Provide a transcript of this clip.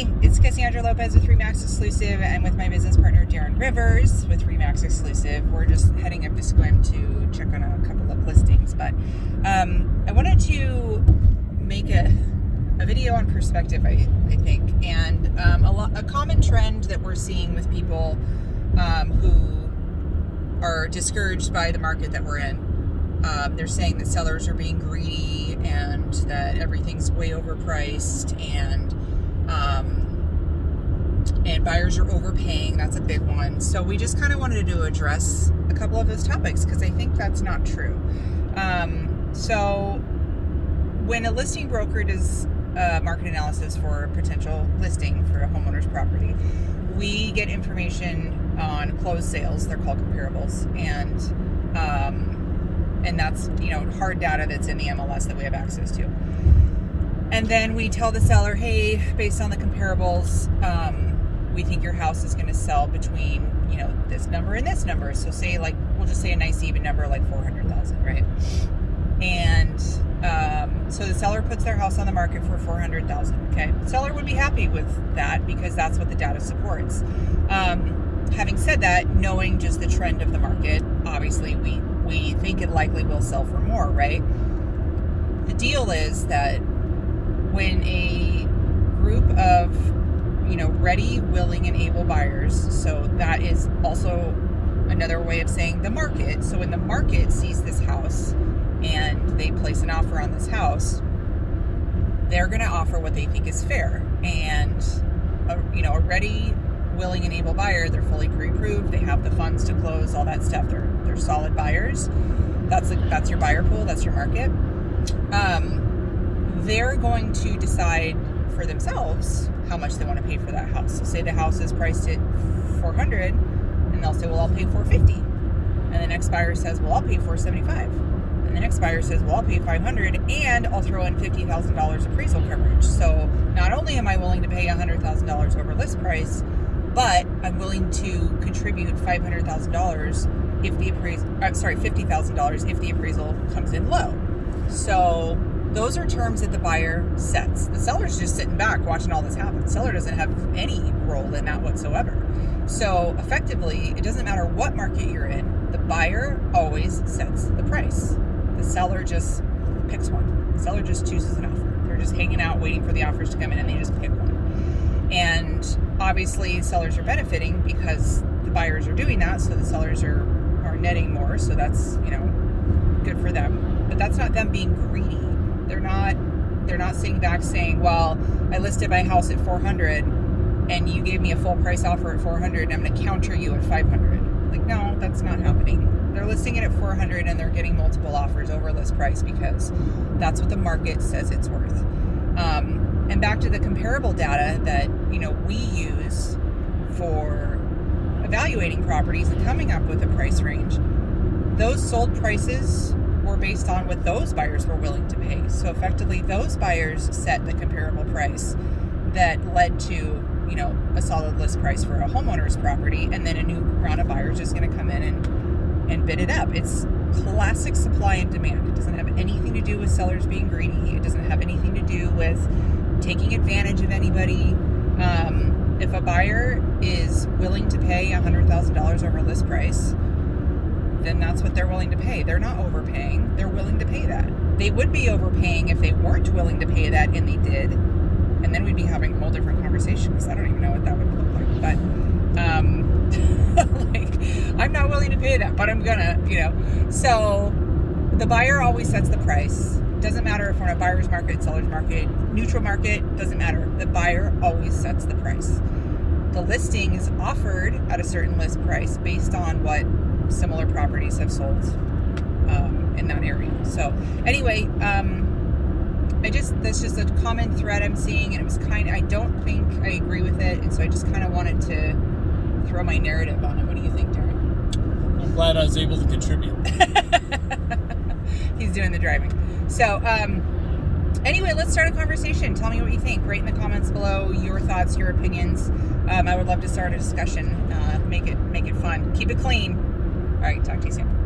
Hey, it's Cassandra Lopez with Remax Exclusive and with my business partner Darren Rivers with Remax Exclusive. We're just heading up to Squim to check on a couple of listings, but I wanted to make a video on perspective, I think, and a common trend that we're seeing with people who are discouraged by the market that we're in. They're saying that sellers are being greedy and that everything's way overpriced and buyers are overpaying. That's a big one. So we just kind of wanted to address a couple of those topics because I think that's not true. So when a listing broker does market analysis for a potential listing for a homeowner's property, we get information on closed sales. They're called comparables, and that's, hard data that's in the MLS that we have access to. And then we tell the seller, hey, based on the comparables, we think your house is going to sell between, this number and this number. So say, we'll just say a nice even number, like 400,000, right? And so the seller puts their house on the market for 400,000. Okay, the seller would be happy with that because that's what the data supports. Having said that, knowing just the trend of the market, obviously we think it likely will sell for more, right? The deal is that when a group of ready, willing, and able buyers, so that is also another way of saying the market. So when the market sees this house and they place an offer on this house, they're going to offer what they think is fair. And a ready, willing, and able buyer, they're fully pre-approved, they have the funds to close, all that stuff. They're solid buyers. That's your buyer pool, that's your market. They're going to decide for themselves how much they want to pay for that house. So say the house is priced at 400, and they'll say, well, I'll pay 450. And the next buyer says, well, I'll pay 475. And the next buyer says, well, I'll pay 500, and I'll throw in $50,000 appraisal coverage. So not only am I willing to pay $100,000 over list price, but I'm willing to contribute $500,000 if the $50,000 if the appraisal comes in low. So those are terms that the buyer sets. The seller's just sitting back watching all this happen. The seller doesn't have any role in that whatsoever. So effectively, it doesn't matter what market you're in, the buyer always sets the price. The seller just picks one. The seller just chooses an offer. They're just hanging out waiting for the offers to come in, and they just pick one. And obviously sellers are benefiting because the buyers are doing that, so the sellers are netting more, so that's good for them. But that's not them being greedy. They're not sitting back saying, well, I listed my house at 400 and you gave me a full price offer at 400 and I'm going to counter you at 500. Like, no, that's not happening. They're listing it at 400 and they're getting multiple offers over list price because that's what the market says it's worth. And back to the comparable data that we use for evaluating properties and coming up with a price range, those sold prices were based on what those buyers were willing to pay. So effectively, those buyers set the comparable price that led to a solid list price for a homeowner's property, and then a new round of buyers is going to come in and bid it up. It's classic supply and demand. It doesn't have anything to do with sellers being greedy. It doesn't have anything to do with taking advantage of anybody. If a buyer is willing to pay $100,000 over list price, then that's what they're willing to pay. They're not overpaying. They're willing to pay that. They would be overpaying if they weren't willing to pay that and they did. And then we'd be having a whole different conversation because I don't even know what that would look like. But I'm not willing to pay that, but I'm gonna, So the buyer always sets the price. Doesn't matter if we're in a buyer's market, seller's market, neutral market, doesn't matter. The buyer always sets the price. The listing is offered at a certain list price based on what similar properties have sold in that area. So anyway, that's just a common thread I'm seeing, and it was I don't think I agree with it, and so I just kind of wanted to throw my narrative on it. What do you think, Darren? I'm glad I was able to contribute. He's doing the driving. So anyway, let's start a conversation. Tell me what you think. Write in the comments below your thoughts, your opinions. I would love to start a discussion. Make it fun. Keep it clean. All right, talk to you soon.